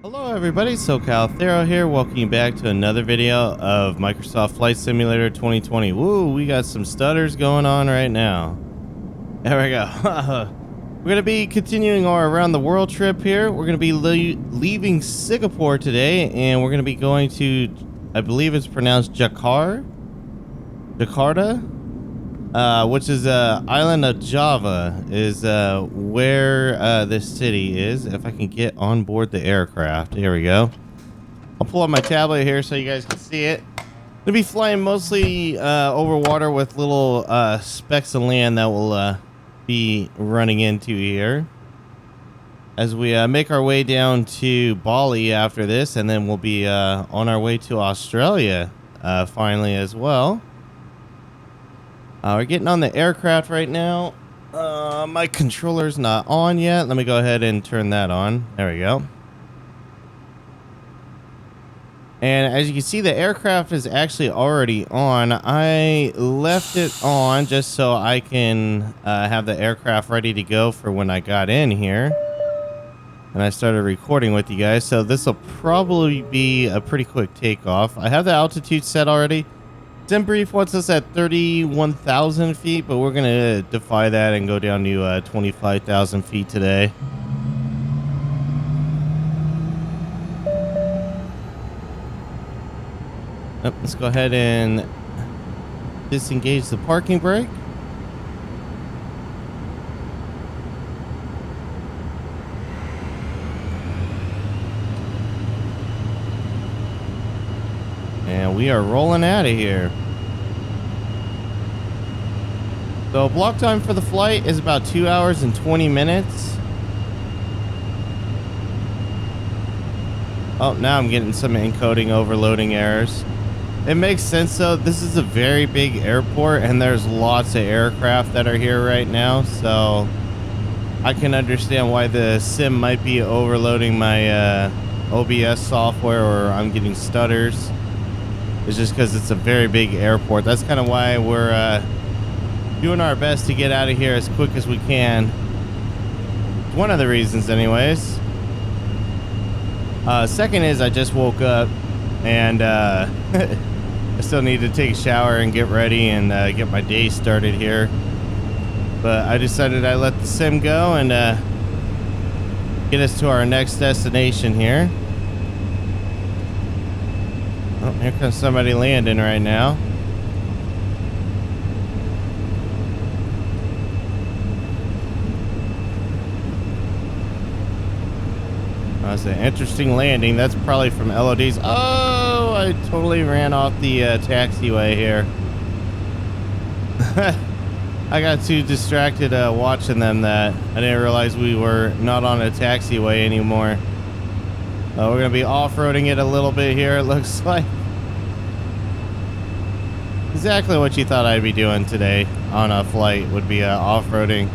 Hello everybody, socalthero here, welcome you back to another video of Microsoft Flight Simulator 2020. Woo, we got some stutters going on right now. There we go. We're going to be continuing our around the world trip here. We're going to be leaving Singapore today, and we're going to be going to, I believe it's pronounced Jakarta, which is island of Java is where this city is. If I can get on board the aircraft. Here we go. I'll pull up my tablet here so you guys can see it. Gonna be flying mostly over water with little specks of land that will be running into here as we make our way down to Bali after this, and then we'll be on our way to Australia finally as well. We're getting on the aircraft right now. My controller's not on yet. Let me go ahead and turn that on. There we go. And as you can see, the aircraft is actually already on. I left it on just so I can have the aircraft ready to go for when I got in here. And I started recording with you guys. So this will probably be a pretty quick takeoff. I have the altitude set already. SimBrief wants us at 31,000 feet, but we're going to defy that and go down to 25,000 feet today. Let's go ahead and disengage the parking brake. And we are rolling out of here. So block time for the flight is about 2 hours and 20 minutes. Oh, now I'm getting some encoding overloading errors. It makes sense though. This is a very big airport and there's lots of aircraft that are here right now. So I can understand why the sim might be overloading my OBS software, or I'm getting stutters. It's just because it's a very big airport. That's kind of why we're doing our best to get out of here as quick as we can. One of the reasons anyways. Second is I just woke up and I still need to take a shower and get ready and get my day started here. But I decided I'd let the sim go and get us to our next destination here. Oh, here comes somebody landing right now. That's an interesting landing. That's probably from LODs. Oh, I totally ran off the taxiway here. I got too distracted watching them that I didn't realize we were not on a taxiway anymore. We're going to be off-roading it a little bit here, it looks like. Exactly what you thought I'd be doing today on a flight would be off-roading.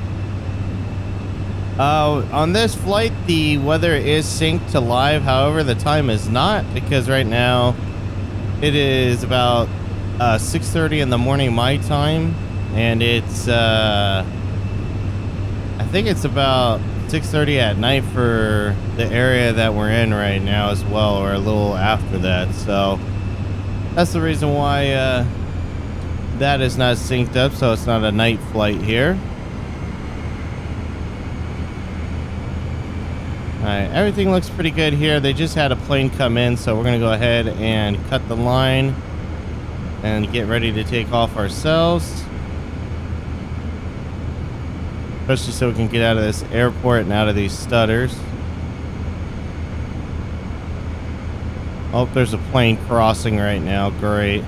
On this flight, the weather is synced to live. However, the time is not, because right now it is about 6:30 in the morning my time, and it's I think it's about 6:30 at night for the area that we're in right now as well, or a little after that. So that's the reason why that is not synced up, so it's not a night flight here. Alright, everything looks pretty good here. They just had a plane come in, so we're going to go ahead and cut the line and get ready to take off ourselves. Especially so we can get out of this airport and out of these stutters. Oh, there's a plane crossing right now. Great.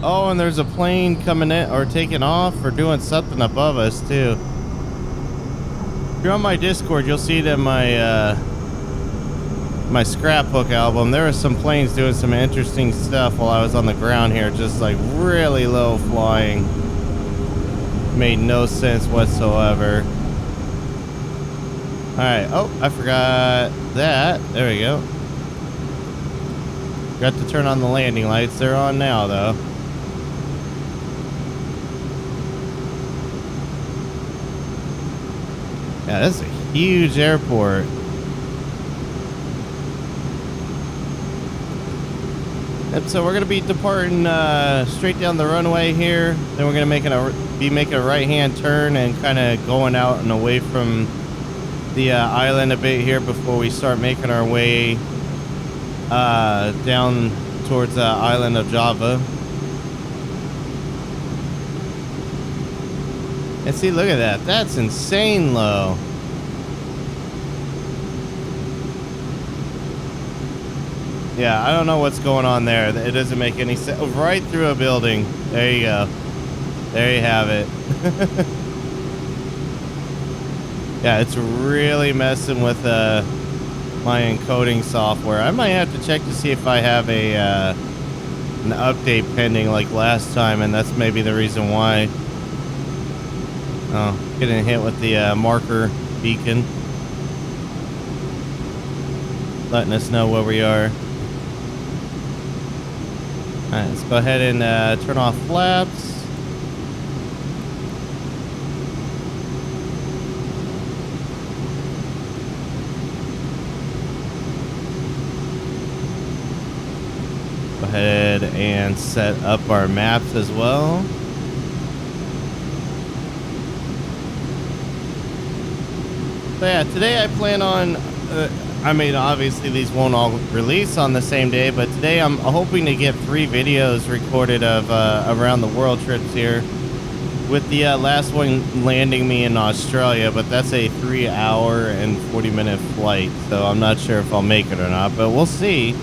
Oh, and there's a plane coming in or taking off or doing something above us too. If you're on my Discord, you'll see it in my my scrapbook album. There were some planes doing some interesting stuff while I was on the ground here, just like really low flying. Made no sense whatsoever. Alright, oh, I forgot that. There we go. Got to turn on the landing lights. They're on now though. Yeah, that's a huge airport. Yep, so we're gonna be departing straight down the runway here. Then we're gonna be making a right-hand turn and kind of going out and away from the island a bit here before we start making our way down towards the island of Java. And see, look at that. That's insane low. Yeah, I don't know what's going on there. It doesn't make any sense. Right through a building. There you go. There you have it. Yeah, it's really messing with my encoding software. I might have to check to see if I have an update pending like last time, and that's maybe the reason why. Oh, getting hit with the marker beacon, letting us know where we are. Alright, let's go ahead and turn off flaps. Go ahead and set up our maps as well. So yeah, today I plan on, I mean, obviously these won't all release on the same day, but today I'm hoping to get 3 videos recorded of around the world trips here, with the last one landing me in Australia, but that's a 3-hour and 40-minute flight, so I'm not sure if I'll make it or not, but we'll see.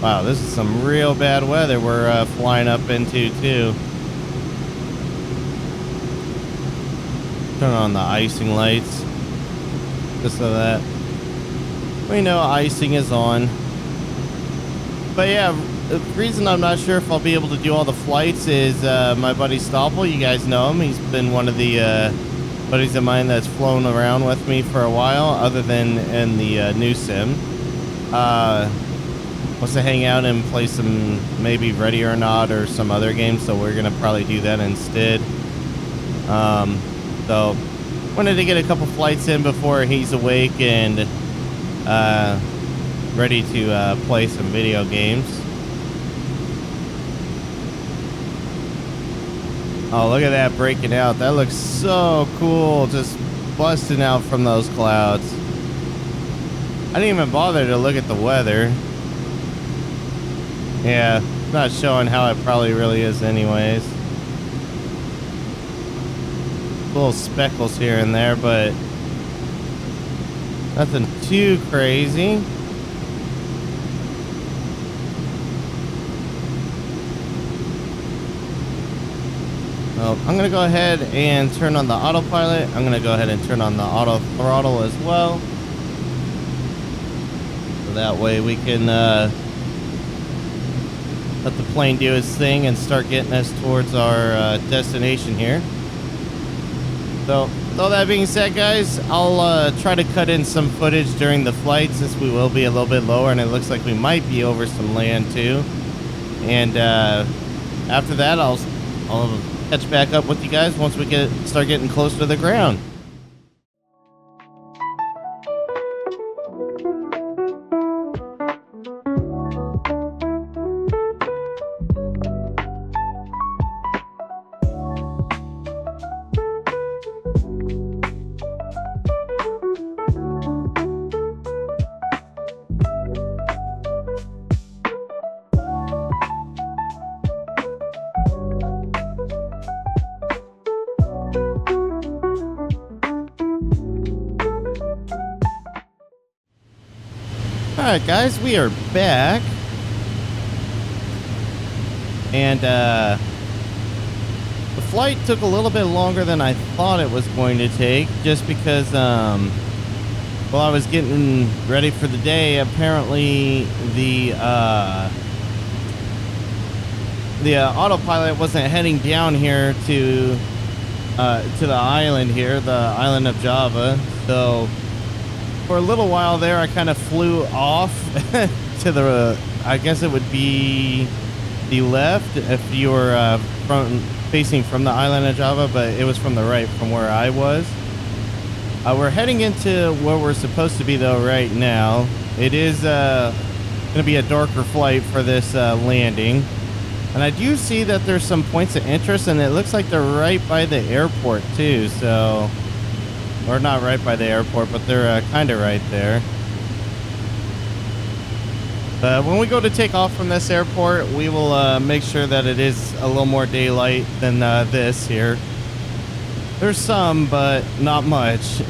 Wow, this is some real bad weather we're flying up into too. Turn on the icing lights, just so that we know icing is on. But yeah, the reason I'm not sure if I'll be able to do all the flights is my buddy Stoppel. You guys know him. He's been one of the buddies of mine that's flown around with me for a while, other than in the new sim. Wants to hang out and play some maybe Ready or Not or some other games, so we're gonna probably do that instead. So wanted to get a couple flights in before he's awake and ready to play some video games. Oh, look at that breaking out. That looks so cool, just busting out from those clouds. I didn't even bother to look at the weather. Yeah, it's not showing how it probably really is anyways. Little speckles here and there, but nothing too crazy. Well, I'm gonna go ahead and turn on the autopilot. I'm gonna go ahead and turn on the auto throttle as well, so that way we can let the plane do its thing and start getting us towards our destination here. So, with all that being said, guys, I'll try to cut in some footage during the flight, since we will be a little bit lower and it looks like we might be over some land too. And after that, I'll catch back up with you guys once we start getting closer to the ground. Alright guys, we are back. And the flight took a little bit longer than I thought it was going to take, just because while I was getting ready for the day, apparently the autopilot wasn't heading down here to the island here, the island of Java. So for a little while there, I kind of flew off to the, I guess it would be the left if you were facing from the island of Java, but it was from the right from where I was. We're heading into where we're supposed to be though right now. It is going to be a darker flight for this landing. And I do see that there's some points of interest, and it looks like they're right by the airport too. So, or not right by the airport, but they're kind of right there. When we go to take off from this airport, we will make sure that it is a little more daylight than this here. There's some, but not much.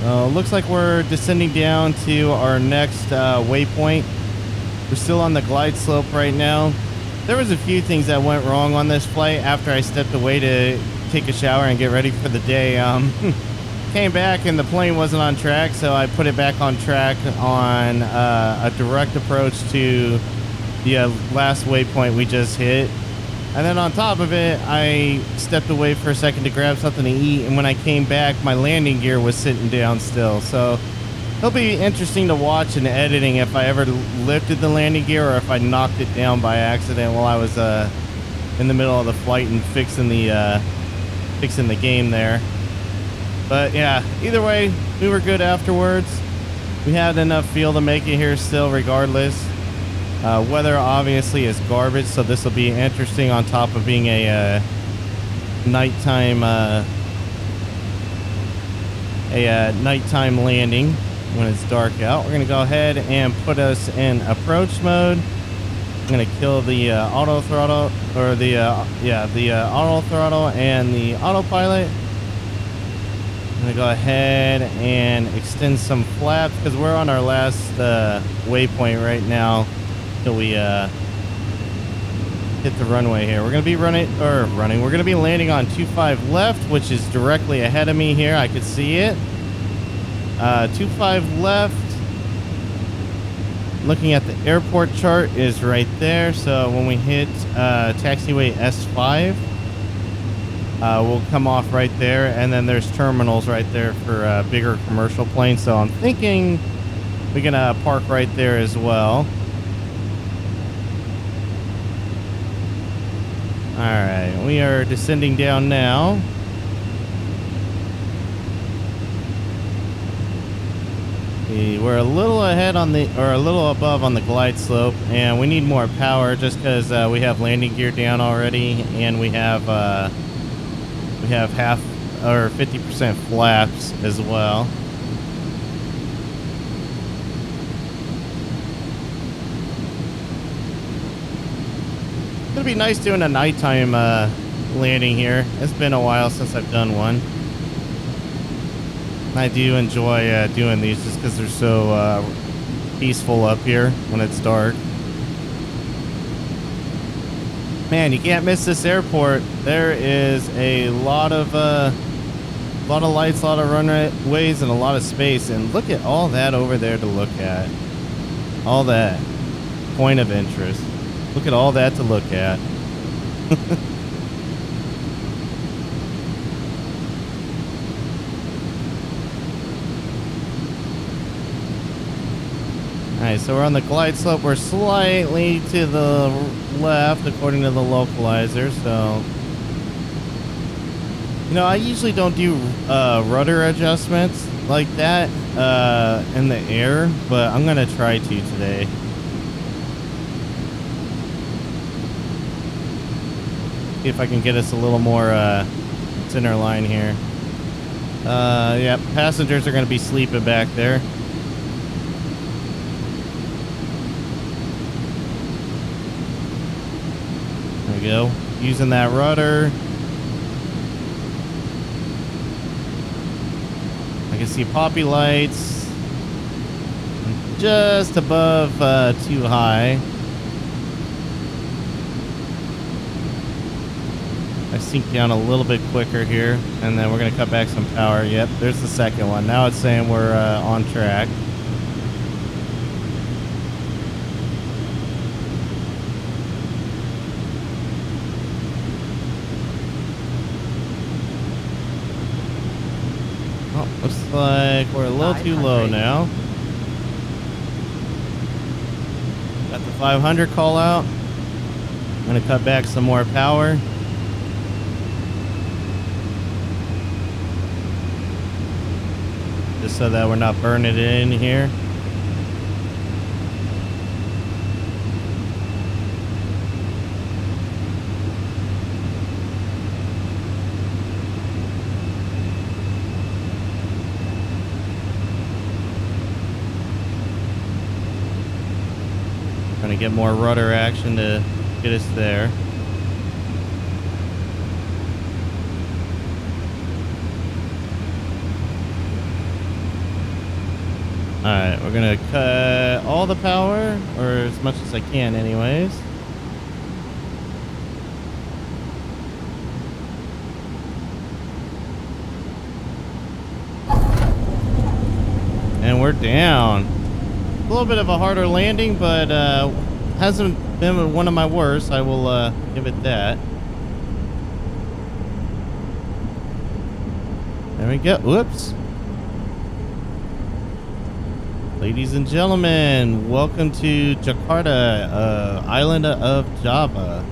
Looks like we're descending down to our next waypoint. We're still on the glide slope right now. There was a few things that went wrong on this flight after I stepped away to take a shower and get ready for the day. Came back and the plane wasn't on track, so I put it back on track on a direct approach to the last waypoint we just hit. And then on top of it, I stepped away for a second to grab something to eat, and when I came back, my landing gear was sitting down still. So it'll be interesting to watch in editing if I ever lifted the landing gear or if I knocked it down by accident while I was in the middle of the flight and fixing the game there. But yeah, either way, we were good afterwards. We had enough fuel to make it here still regardless. Weather obviously is garbage, so this will be interesting on top of being a nighttime landing when it's dark out. We're gonna go ahead and put us in approach mode. I'm gonna kill the auto throttle, or the auto throttle and the autopilot. I'm gonna go ahead and extend some flaps because we're on our last waypoint right now till we hit the runway here. We're gonna be we're gonna be landing on 25 left, which is directly ahead of me here. I could see it. 25 left. Looking at the airport chart is right there. So when we hit taxiway S5, we'll come off right there, and then there's terminals right there for bigger commercial planes. So I'm thinking we're gonna park right there as well. All right, we are descending down now. We're a little ahead on the, or a little above on the glide slope, and we need more power just because we have landing gear down already, and we have half or 50% flaps as well. It's gonna be nice doing a nighttime landing here. It's been a while since I've done one. I do enjoy doing these just because they're so peaceful up here when it's dark. Man, you can't miss this airport. There is a lot of lights, a lot of runways, and a lot of space. And look at all that over there to look at. All that point of interest. Look at all that to look at. Alright, so we're on the glide slope. We're slightly to the left according to the localizer, so you know, I usually don't do rudder adjustments like that in the air, but I'm gonna try to today. See if I can get us a little more center line here. Yeah, passengers are gonna be sleeping back there. There we go. Using that rudder. I can see poppy lights just above too high. I sink down a little bit quicker here, and then we're going to cut back some power. Yep, there's the second one. Now it's saying we're on track. Oh, looks like we're a little too low now. Got the 500 call out. I'm going to cut back some more power. so that we're not burning it in here. Trying to get more rudder action to get us there. Alright, we're gonna cut all the power, or as much as I can anyways. And we're down. A little bit of a harder landing, but hasn't been one of my worst. I will give it that. There we go. Whoops. Ladies and gentlemen, welcome to Jakarta, island of Java.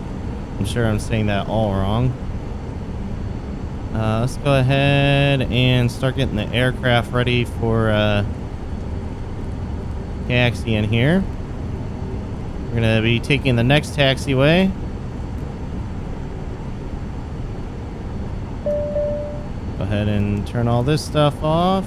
I'm sure I'm saying that all wrong. Let's go ahead and start getting the aircraft ready for taxi in here. We're gonna be taking the next taxiway. Go ahead and turn all this stuff off.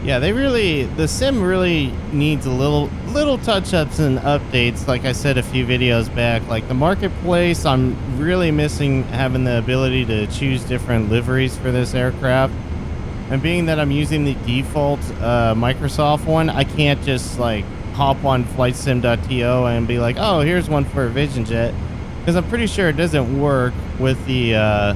Yeah, the sim really needs a little touch-ups and updates. Like I said a few videos back, like the marketplace, I'm really missing having the ability to choose different liveries for this aircraft. And being that I'm using the default Microsoft one, I can't just like hop on flightsim.to and be like, oh, here's one for a Vision Jet, because I'm pretty sure it doesn't work with the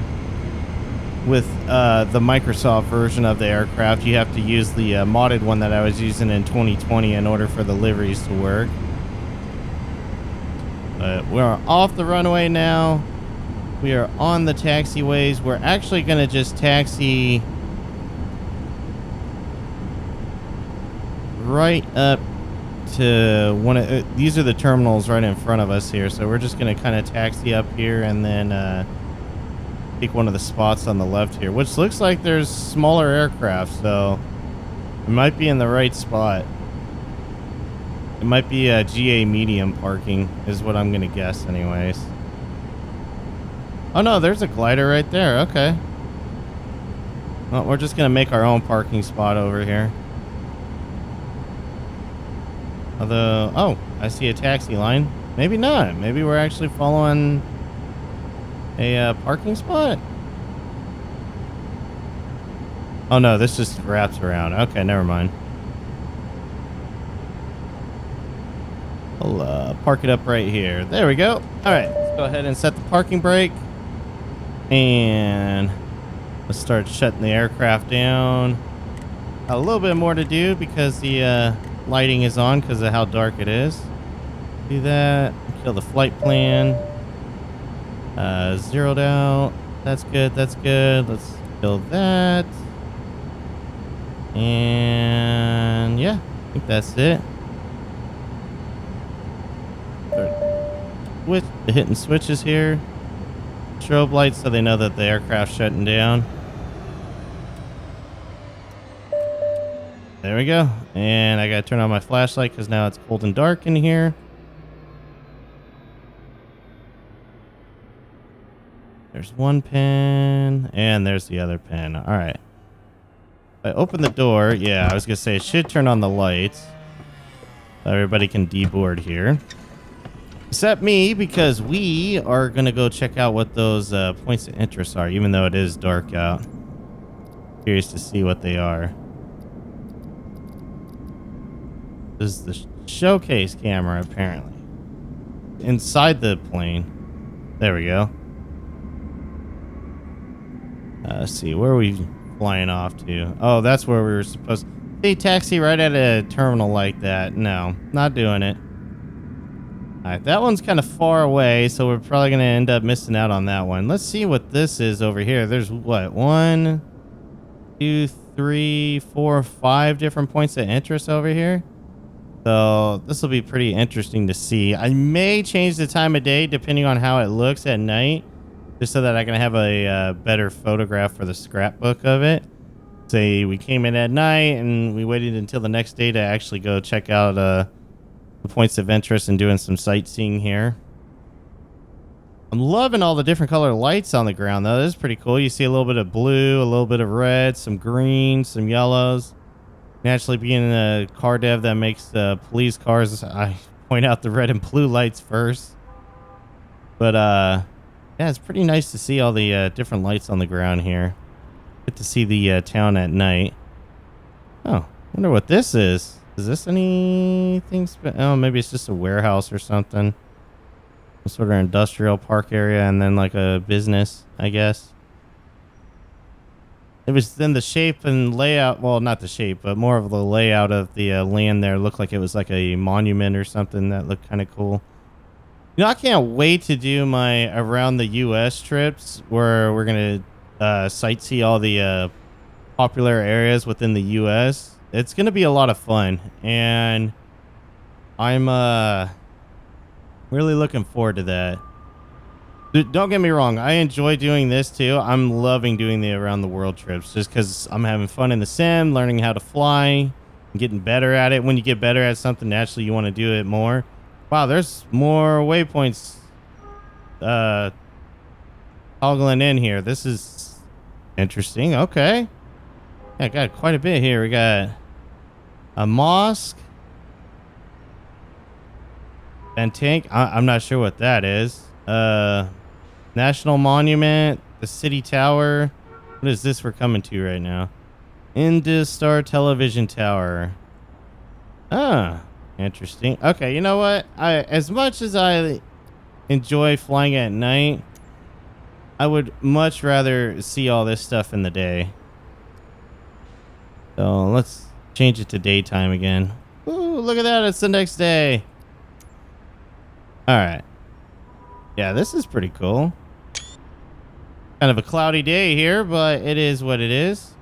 Microsoft version of the aircraft. You have to use the modded one that I was using in 2020 in order for the liveries to work. But we're off the runway now. We are on the taxiways. We're actually going to just taxi right up to one of these are the terminals right in front of us here. So we're just going to kind of taxi up here and then pick one of the spots on the left here, which looks like there's smaller aircraft, so it might be in the right spot. It might be a GA medium parking is what I'm gonna guess anyways. Oh no, there's a glider right there. Okay, well, we're just gonna make our own parking spot over here. Although, oh, I see a taxi line. Maybe not. Maybe we're actually following a parking spot. Oh no, this just wraps around. Okay, never mind. I'll park it up right here. There we go. All right, let's go ahead and set the parking brake, and let's start shutting the aircraft down. A little bit more to do because the lighting is on because of how dark it is. Do that. Kill the flight plan. Zeroed out. That's good. That's good. Let's build that. And yeah, I think that's it. With the hitting switches here. Strobe lights so they know that the aircraft's shutting down. There we go. And I gotta turn on my flashlight because now it's cold and dark in here. There's one pin, and there's the other pin. All right. If I open the door, yeah, I was going to say it should turn on the lights. So everybody can deboard here. Except me, because we are going to go check out what those points of interest are, even though it is dark out. Curious to see what they are. This is the showcase camera, apparently. Inside the plane. There we go. Let's see, where are we flying off to? Oh, that's where we were supposed to. Hey, taxi right at a terminal like that. No, not doing it. Alright, that one's kind of far away, so we're probably going to end up missing out on that one. Let's see what this is over here. There's what? 1, 2, 3, 4, 5 different points of interest over here. So this will be pretty interesting to see. I may change the time of day depending on how it looks at night, just so that I can have a better photograph for the scrapbook of it. Say we came in at night and we waited until the next day to actually go check out the points of interest and doing some sightseeing here. I'm loving all the different color lights on the ground, though. This is pretty cool. You see a little bit of blue, a little bit of red, some green, some yellows. Naturally, being a car dev that makes police cars, I point out the red and blue lights first. But yeah, it's pretty nice to see all the different lights on the ground here. Get to see the town at night. Oh, wonder what this is. Is this anything? Oh, maybe it's just a warehouse or something. Some sort of industrial park area, and then like a business, I guess. It was then the shape and layout. Well, not the shape, but more of the layout of the land there looked like it was like a monument or something that looked kind of cool. You know, I can't wait to do my around the U.S. trips where we're gonna sightsee all the popular areas within the U.S. It's gonna be a lot of fun, and I'm really looking forward to that. Don't get me wrong, I enjoy doing this too. I'm loving doing the around the world trips just because I'm having fun in the sim, learning how to fly, and getting better at it. When you get better at something, naturally you want to do it more. Wow, there's more waypoints toggling in here. This is interesting. Okay. Yeah, got quite a bit here. We got a mosque and tank. I'm not sure what that is. National Monument, the City Tower. What is this we're coming to right now? Industar Television Tower. Ah, interesting. Okay, you know what? As much as I enjoy flying at night, I would much rather see all this stuff in the day. So let's change it to daytime again. Ooh, look at that. It's the next day. All right. Yeah, this is pretty cool. Kind of a cloudy day here, but it is what it is.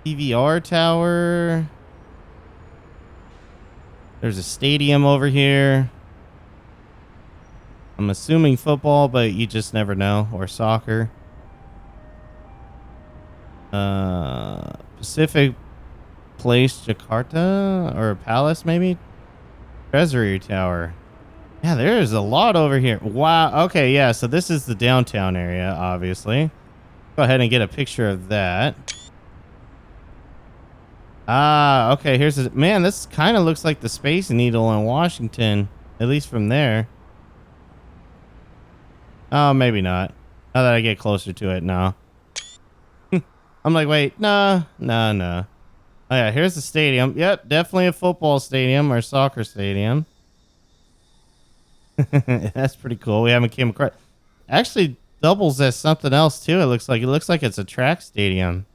PVR tower. There's a stadium over here. I'm assuming football, but you just never know. Or soccer. Pacific Place, Jakarta? Or Palace, maybe? Treasury Tower. Yeah, there's a lot over here. Wow. Okay, yeah. So this is the downtown area, obviously. Go ahead and get a picture of that. Ah, okay. Here's a man. This kind of looks like the Space Needle in Washington, at least from there. Oh, maybe not. Now that I get closer to it, no. I'm like, wait, no. Oh yeah, here's the stadium. Yep, definitely a football stadium or soccer stadium. That's pretty cool. We haven't came across. Actually, doubles as something else too. It looks like it's a track stadium.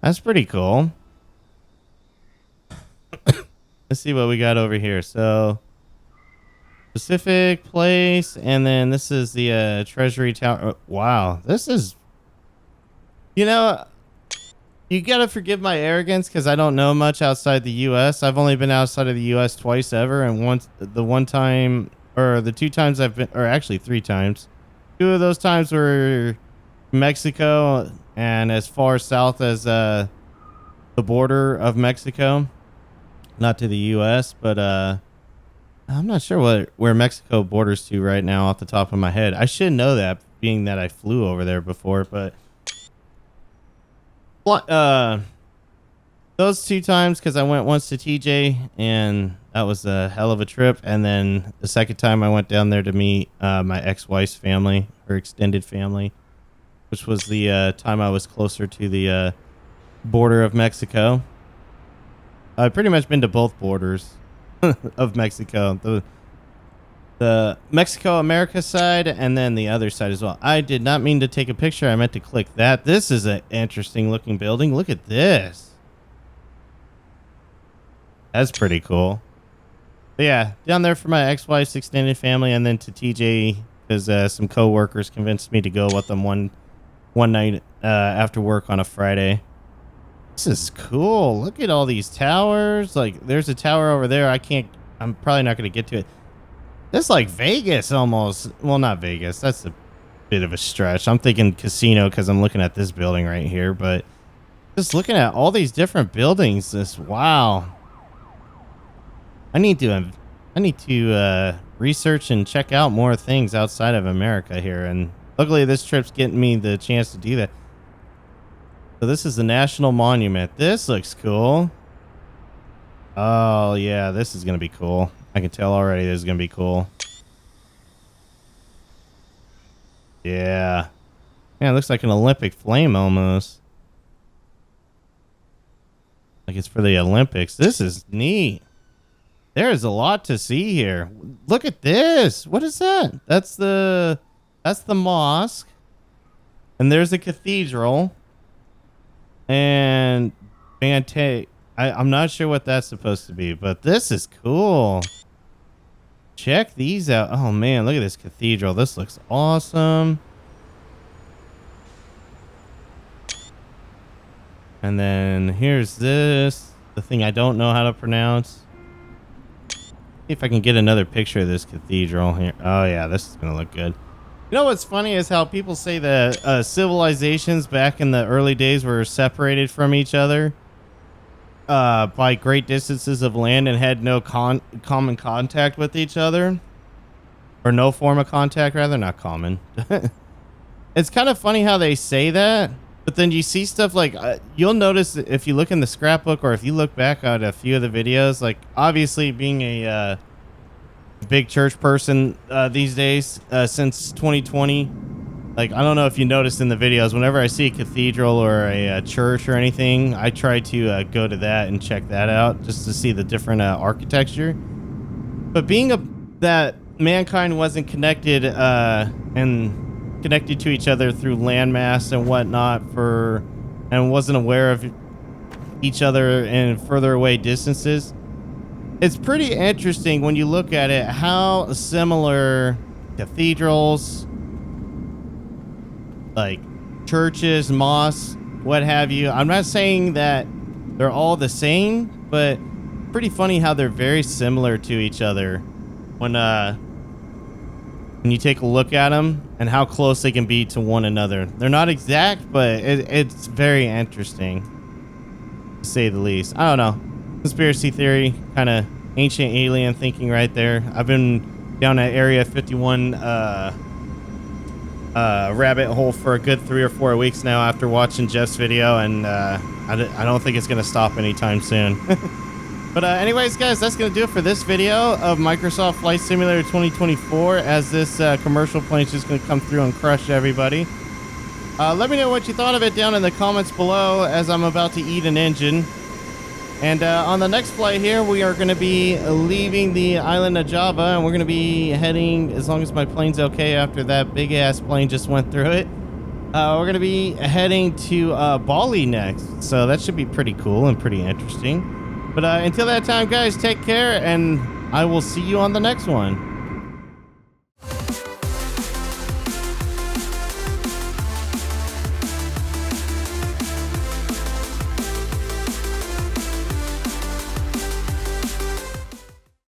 That's pretty cool. Let's see what we got over here. So, Pacific Place, and then this is the Treasury Tower. Oh, wow, this is. You know, you gotta forgive my arrogance because I don't know much outside the U.S. I've only been outside of the U.S. twice ever, and once the one time. Or the two times I've been, or actually 3 times. 2 of those times were Mexico and as far south as the border of Mexico. Not to the U.S., but I'm not sure where Mexico borders to right now off the top of my head. I should know that, being that I flew over there before, but those 2 times, because I went once to TJ, and that was a hell of a trip. And then the second time I went down there to meet my ex-wife's family, her extended family, which was the time I was closer to the border of Mexico. I've pretty much been to both borders of Mexico. The Mexico-America side, and then the other side as well. I did not mean to take a picture. I meant to click that. This is an interesting looking building. Look at this. That's pretty cool. But yeah, down there for my ex-wife's extended family, and then to TJ because some co-workers convinced me to go with them one night after work on a Friday. This is cool. Look at all these towers. Like, there's a tower over there. I'm probably not going to get to it. It's like Vegas almost. Well, not Vegas. That's a bit of a stretch. I'm thinking casino because I'm looking at this building right here. But just looking at all these different buildings, wow. I need to research and check out more things outside of America here. And luckily, this trip's getting me the chance to do that. So this is the National Monument. This looks cool. Oh, yeah, this is going to be cool. I can tell already this is going to be cool. Yeah. Man, it looks like an Olympic flame almost. Like it's for the Olympics. This is neat. There is a lot to see here. Look at this. What is that? That's the mosque. And there's a cathedral. And I'm not sure what that's supposed to be, but this is cool. Check these out. Oh man, look at this cathedral. This looks awesome. And then here's this, the thing I don't know how to pronounce. See if I can get another picture of this cathedral here. Oh yeah, this is gonna look good. You know what's funny is how people say that civilizations back in the early days were separated from each other by great distances of land and had no common contact with each other, or no form of contact rather, not common. It's kind of funny how they say that, but then you see stuff like you'll notice if you look in the scrapbook or if you look back at a few of the videos, like obviously being a big church person these days since 2020, like I don't know if you noticed in the videos, whenever I see a cathedral or a church or anything, I try to go to that and check that out just to see the different architecture. But being that mankind wasn't connected and connected to each other through landmass and whatnot and wasn't aware of each other in further away distances, it's pretty interesting when you look at it how similar cathedrals, like churches, mosques, what have you. I'm not saying that they're all the same, but pretty funny how they're very similar to each other when you take a look at them and how close they can be to one another. They're not exact, but it's very interesting, to say the least. I don't know. Conspiracy theory, kind of ancient alien thinking right there. I've been down at Area 51 rabbit hole for a good 3 or 4 weeks now after watching Jeff's video, and I don't think it's going to stop anytime soon. But anyways, guys, that's going to do it for this video of Microsoft Flight Simulator 2024, as this commercial plane is just going to come through and crush everybody. Let me know what you thought of it down in the comments below, as I'm about to eat an engine. And on the next flight here, we are going to be leaving the island of Java, and we're going to be heading, as long as my plane's okay after that big-ass plane just went through it, we're going to be heading to Bali next. So that should be pretty cool and pretty interesting. But until that time, guys, take care, and I will see you on the next one.